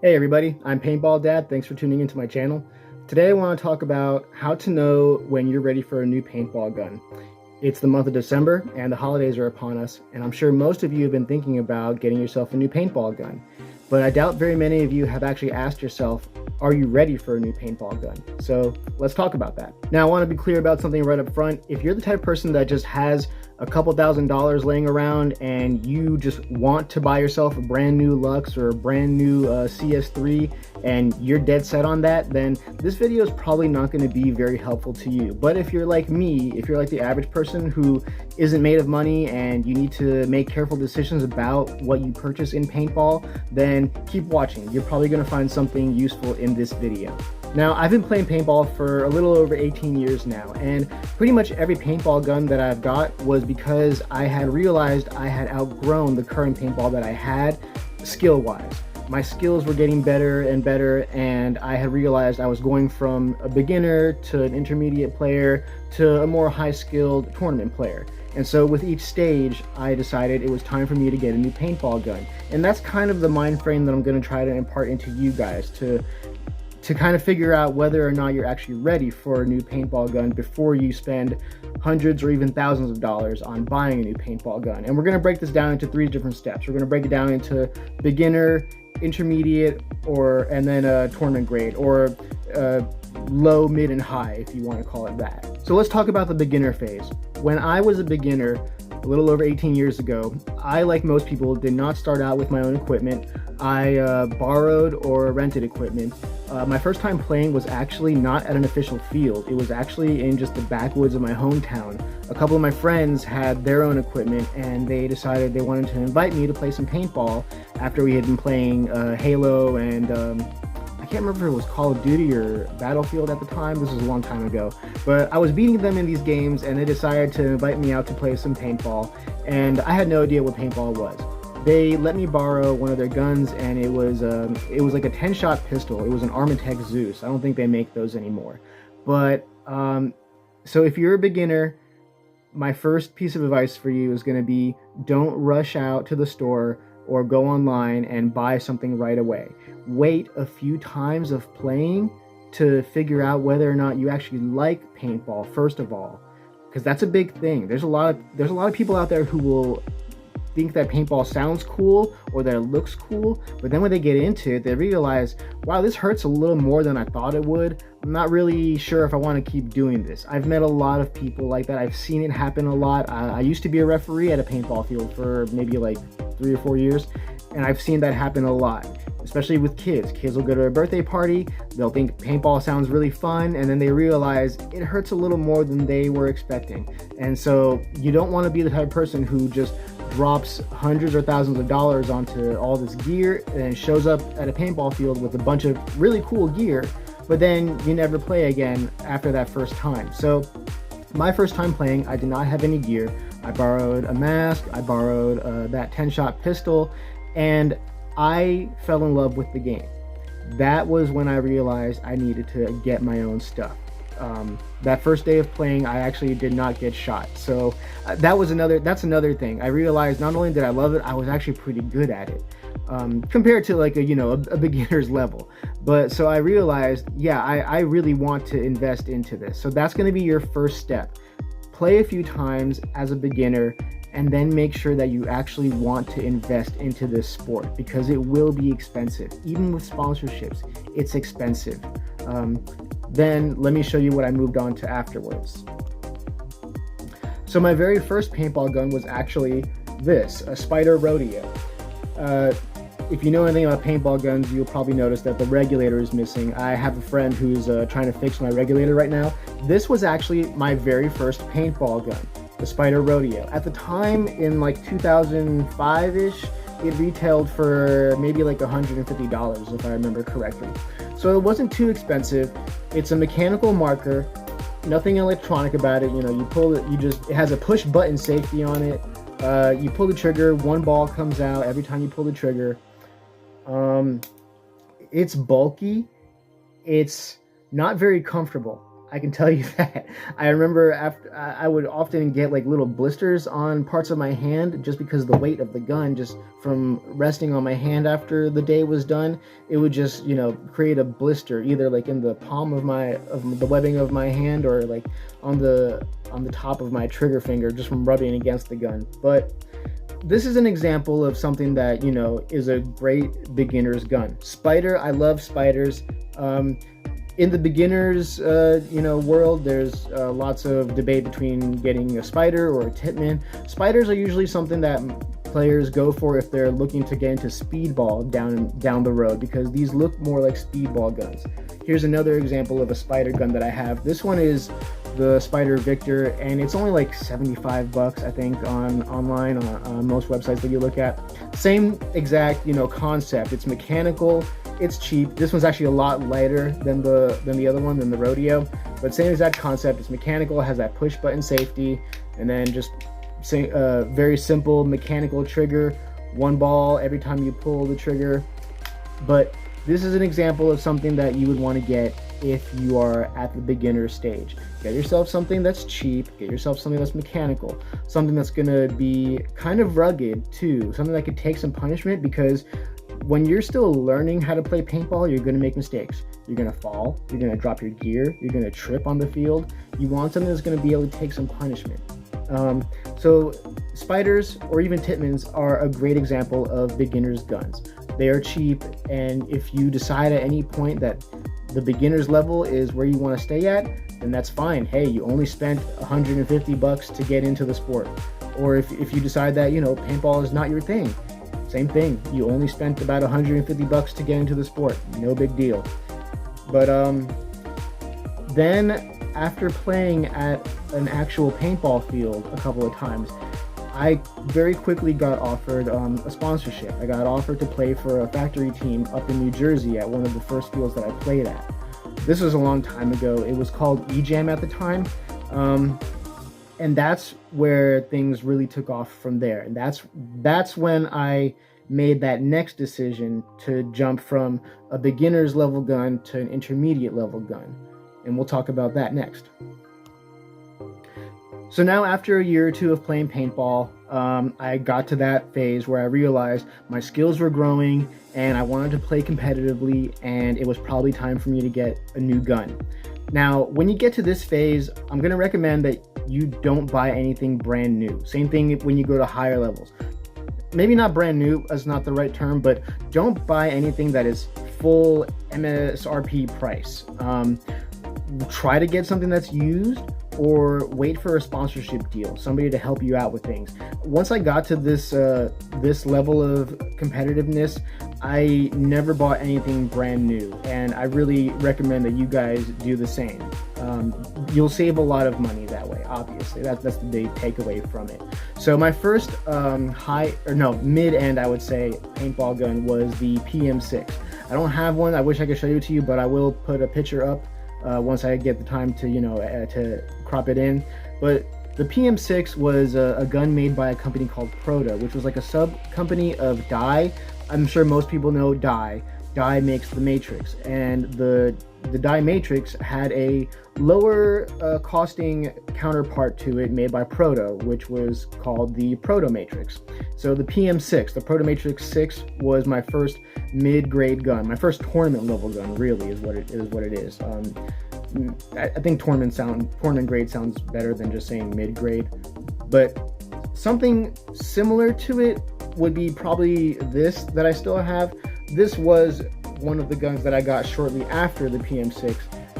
Hey everybody, I'm Paintball Dad. Thanks for tuning into my channel. Today I want to talk about how to know when you're ready for a new paintball gun. It's the month of December and the holidays are upon us, and I'm sure most of you have been thinking about getting yourself a new paintball gun. But I doubt very many of you have actually asked yourself, are you ready for a new paintball gun? So let's talk about that. Now I want to be clear about something right up front. If you're the type of person that just has a couple $1,000s laying around and you just want to buy yourself a brand new Lux or a brand new CS3 and you're dead set on that, then this video is probably not going to be very helpful to you. But if you're like me, if you're like the average person who isn't made of money and you need to make careful decisions about what you purchase in paintball, then keep watching. You're probably going to find something useful in this video. Now, I've been playing paintball for a little over 18 years now, and pretty much every paintball gun that I've got was because I had realized I had outgrown the current paintball that I had skill-wise. My skills were getting better and better, and I had realized I was going from a beginner to an intermediate player to a more high-skilled tournament player. And so with each stage, I decided it was time for me to get a new paintball gun. And that's kind of the mind frame that I'm going to try to impart into you guys to kind of figure out whether or not you're actually ready for a new paintball gun before you spend hundreds or even thousands of dollars on buying a new paintball gun. And we're going to break this down into 3 different steps. We're going to break it down into beginner, intermediate, and then a tournament grade, or low, mid, and high, if you want to call it that. So let's talk about the beginner phase. When I was a beginner, a little over 18 years ago, I, like most people, did not start out with my own equipment. I borrowed or rented equipment. My first time playing was actually not at an official field. It was actually in just the backwoods of my hometown. A couple of my friends had their own equipment and they decided they wanted to invite me to play some paintball after we had been playing Halo and I can't remember if it was Call of Duty or Battlefield at the time. This was a long time ago. But I was beating them in these games and they decided to invite me out to play some paintball, and I had no idea what paintball was. They let me borrow one of their guns, and it was like a 10-shot pistol. It was an Armatech Zeus. I don't think they make those anymore. But so if you're a beginner, my first piece of advice for you is going to be, don't rush out to the store or go online and buy something right away. Wait a few times of playing to figure out whether or not you actually like paintball, first of all, because that's a big thing. There's a lot of people out there who will think that paintball sounds cool or that it looks cool, but then when they get into it, they realize, wow, this hurts a little more than I thought it would. I'm not really sure if I want to keep doing this. I've met a lot of people like that. I've seen it happen a lot. I used to be a referee at a paintball field for maybe like 3 or 4 years, and I've seen that happen a lot, especially with kids. Kids will go to a birthday party, they'll think paintball sounds really fun, and then they realize it hurts a little more than they were expecting. And so you don't want to be the type of person who just drops hundreds or thousands of dollars onto all this gear and shows up at a paintball field with a bunch of really cool gear, but then you never play again after that first time. So my first time playing, I did not have any gear. I borrowed a mask, I borrowed that 10-shot pistol, and I fell in love with the game. That was when I realized I needed to get my own stuff. That first day of playing, I actually did not get shot. So that's another thing. I realized not only did I love it, I was actually pretty good at it, compared to like a beginner's level. But so I realized, yeah, I really want to invest into this. So that's going to be your first step. Play a few times as a beginner, and then make sure that you actually want to invest into this sport, because it will be expensive. Even with sponsorships, it's expensive. Then let me show you what I moved on to afterwards. So my very first paintball gun was actually this, a Spider Rodeo. If you know anything about paintball guns, you'll probably notice that the regulator is missing. I have a friend who's trying to fix my regulator right now. This was actually my very first paintball gun, the Spider Rodeo. At the time, in like 2005-ish, it retailed for maybe like $150 if I remember correctly. So it wasn't too expensive. It's a mechanical marker, nothing electronic about it. You pull it, it has a push button safety on it. You pull the trigger, one ball comes out every time you pull the trigger. It's bulky. It's not very comfortable. I can tell you that. I remember after I would often get like little blisters on parts of my hand just because the weight of the gun, just from resting on my hand after the day was done, it would just, you know, create a blister either like in the palm of the webbing of my hand, or like on the top of my trigger finger just from rubbing against the gun. But this is an example of something that, you know, is a great beginner's gun. Spider, I love spiders. In the beginners, you know, world, there's lots of debate between getting a spider or a Tippmann. Spiders are usually something that players go for if they're looking to get into speedball down the road, because these look more like speedball guns. Here's another example of a spider gun that I have. This one is the Spider Victor, and it's only like 75 bucks, I think, online on most websites that you look at. Same exact, you know, concept. It's mechanical, it's cheap. This one's actually a lot lighter than the other one, than the Rodeo, but same exact concept. It's mechanical, it has that push button safety, and then just very simple mechanical trigger, one ball every time you pull the trigger. But this is an example of something that you would want to get if you are at the beginner stage. Get yourself something that's cheap, get yourself something that's mechanical, something that's going to be kind of rugged too, something that could take some punishment, because when you're still learning how to play paintball, you're going to make mistakes. You're going to fall, you're going to drop your gear, you're going to trip on the field. You want something that's going to be able to take some punishment. So spiders or even Tippmanns are a great example of beginner's guns. They are cheap, and if you decide at any point that the beginner's level is where you want to stay at, then that's fine. Hey, you only spent 150 bucks to get into the sport. Or if you decide that, you know, paintball is not your thing, same thing. You only spent about 150 bucks to get into the sport. No big deal. But then after playing at an actual paintball field a couple of times, I very quickly got offered a sponsorship. I got offered to play for a factory team up in New Jersey at one of the first fields that I played at. This was a long time ago. It was called eJam at the time. And that's where things really took off from there. And that's when I made that next decision to jump from a beginner's level gun to an intermediate level gun. And we'll talk about that next. So now, after a year or two of playing paintball, I got to that phase where I realized my skills were growing and I wanted to play competitively, and it was probably time for me to get a new gun. Now, when you get to this phase, I'm going to recommend that you don't buy anything brand new. Same thing when you go to higher levels. Maybe not brand new, that's not the right term, but don't buy anything that is full MSRP price. Try to get something that's used, or wait for a sponsorship deal, somebody to help you out with things. Once I got to this level of competitiveness, I never bought anything brand new, and I really recommend that you guys do the same. You'll save a lot of money that way, obviously. That's the big takeaway from it. So my first mid-end, I would say, paintball gun was the PM6. I don't have one. I wish I could show you to you, but I will put a picture up once I get the time to, to crop it in. But the PM6 was a gun made by a company called Proto, which was like a sub company of Dye. I'm sure most people know Dye. Dye makes the Matrix, and the Dye Matrix had a lower costing counterpart to it made by Proto, which was called the Proto Matrix. So the PM6, the Proto Matrix 6, was my first mid-grade gun, my first tournament level gun, really, is what it is. I think tournament grade sounds better than just saying mid-grade, but something similar to it would be probably this that I still have. This was one of the guns that I got shortly after the PM6.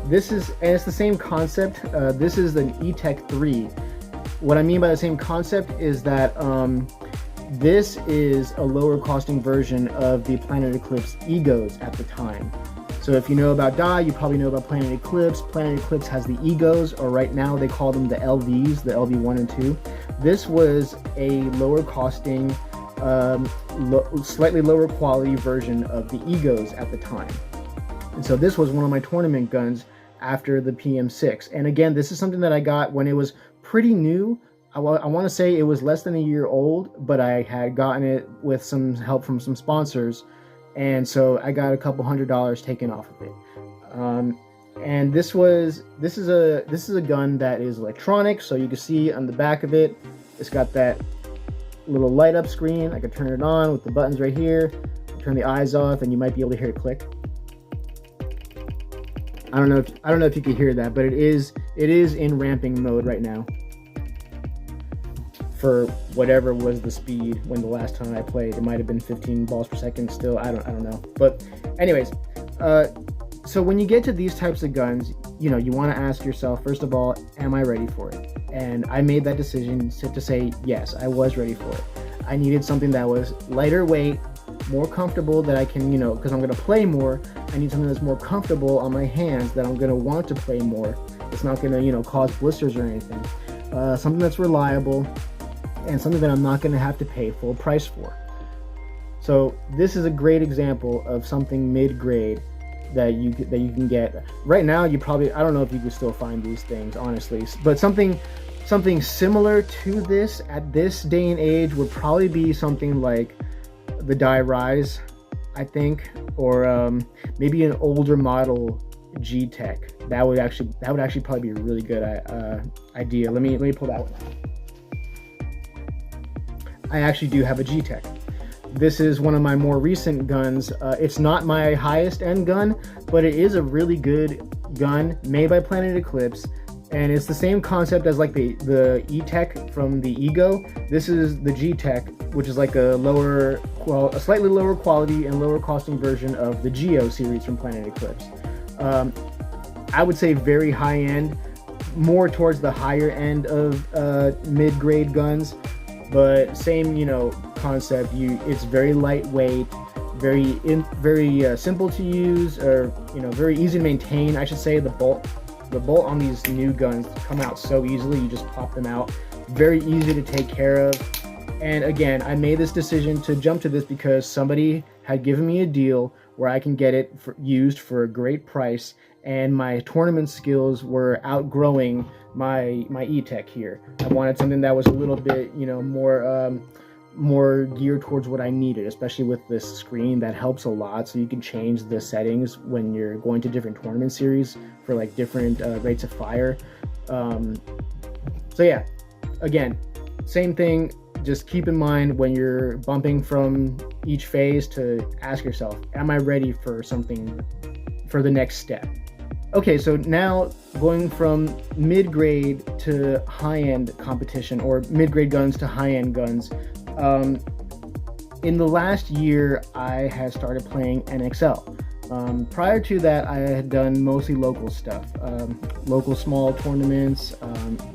And it's the same concept. This is an E-Tech 3. What I mean by the same concept is that this is a lower costing version of the Planet Eclipse Egos at the time. So if you know about Dye, you probably know about Planet Eclipse. Planet Eclipse has the Egos, or right now they call them the LVs, the LV1 and 2. This was a lower costing, slightly lower quality version of the Egos at the time. And so this was one of my tournament guns after the PM6. And again, this is something that I got when it was pretty new. I want to say it was less than a year old, but I had gotten it with some help from some sponsors. And so I got a couple $100 taken off of it. And this is a gun that is electronic, so you can see on the back of it, it's got that little light up screen. I can turn it on with the buttons right here, turn the eyes off, and you might be able to hear it click. I don't know if you can hear that, but it is in ramping mode right now for whatever was the speed when the last time I played. It might have been 15 balls per second still. I don't know. But anyways, so when you get to these types of guns, you want to ask yourself, first of all, am I ready for it? And I made that decision to say, yes, I was ready for it. I needed something that was lighter weight, more comfortable, that I can, because I'm going to play more, I need something that's more comfortable on my hands, that I'm going to want to play more. It's not going to, cause blisters or anything. Something that's reliable, and something that I'm not going to have to pay full price for. So this is a great example of something mid-grade that you can get. Right now, I don't know if you can still find these things, honestly, but something similar to this at this day and age would probably be something like the Die Rise, I think, or maybe an older model G-Tech. That would actually probably be a really good idea. Let me pull that one out. I actually do have a G-Tech. This is one of my more recent guns. It's not my highest end gun, but it is a really good gun made by Planet Eclipse, and it's the same concept as like the E-Tech from the Ego. This is the G-Tech, which is like a slightly lower quality and lower costing version of the Geo series from Planet Eclipse. I would say very high end, more towards the higher end of mid-grade guns, but same concept. It's very lightweight, very simple to use, or very easy to maintain, I should say. The bolt on these new guns come out so easily. You just pop them out, very easy to take care of. And again, I made this decision to jump to this because somebody had given me a deal where I can get it used for a great price, and my tournament skills were outgrowing my E-Tech here. I wanted something that was a little bit more geared towards what I needed, especially with this screen that helps a lot, so you can change the settings when you're going to different tournament series for like different rates of fire. So yeah, again, same thing. Just keep in mind when you're bumping from each phase to ask yourself, am I ready for something, for the next step? Okay, so now going from mid-grade to high-end competition, or mid-grade guns to high-end guns. In the last year, I had started playing NXL. Prior to that, I had done mostly local stuff, local small tournaments,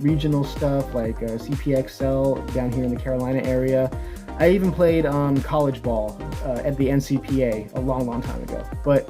regional stuff like CPXL down here in the Carolina area. I even played college ball at the NCPA a long time ago. But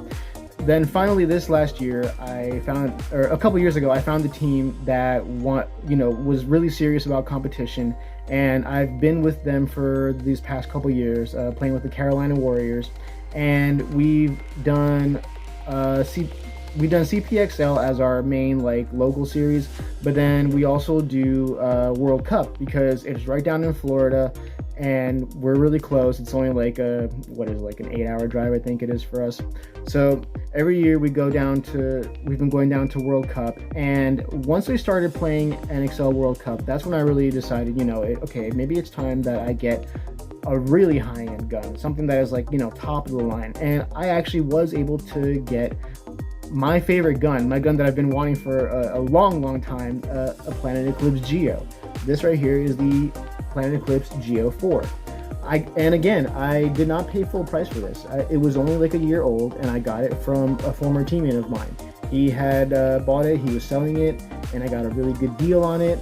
then finally this last year, a couple years ago, I found a team that was really serious about competition, and I've been with them for these past couple years, playing with the Carolina Warriors, and we've done CPXL as our main local series, but then we also do World Cup because it's right down in Florida, and we're really close. It's only an 8-hour drive, I think it is for us. So every year we've been going down to World Cup, and once we started playing NXL World Cup, that's when I really decided, okay, maybe it's time that I get a really high-end gun, something that is top of the line. And I actually was able to get my favorite gun, my gun that I've been wanting for a long time, a Planet Eclipse Geo. This right here is the Planet Eclipse Geo 4. And again, I did not pay full price for this. It was only a year old, and I got it from a former teammate of mine. He had bought it, he was selling it, and I got a really good deal on it.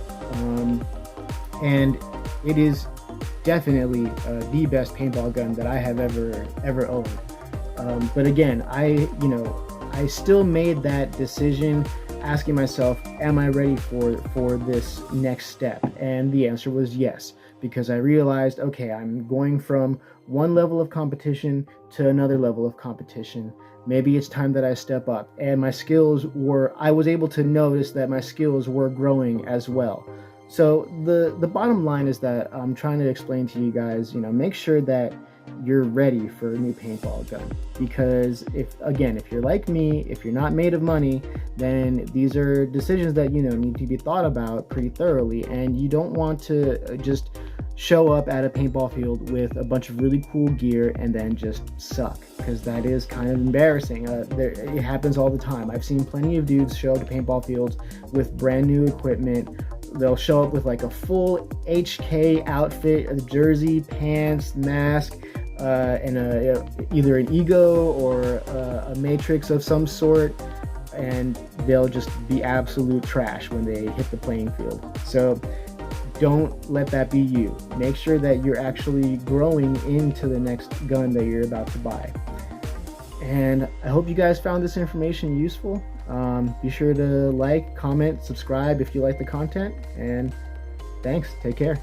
And it is definitely the best paintball gun that I have ever owned. But again, I still made that decision, asking myself, am I ready for this next step? And the answer was yes, because I realized, okay, I'm going from one level of competition to another level of competition. Maybe it's time that I step up. And I was able to notice that my skills were growing as well. So the bottom line is that I'm trying to explain to you guys, make sure that you're ready for a new paintball gun. Because if you're like me, if you're not made of money, then these are decisions that need to be thought about pretty thoroughly, and you don't want to just show up at a paintball field with a bunch of really cool gear and then just suck, because that is kind of embarrassing. It happens all the time. I've seen plenty of dudes show up to paintball fields with brand new equipment. They'll show up with like a full HK outfit, a jersey, pants, mask, and either an ego or a matrix of some sort, and they'll just be absolute trash when they hit the playing field. So don't let that be you. Make sure that you're actually growing into the next gun that you're about to buy. And I hope you guys found this information useful. Be sure to like, comment, subscribe if you like the content, and thanks. Take care.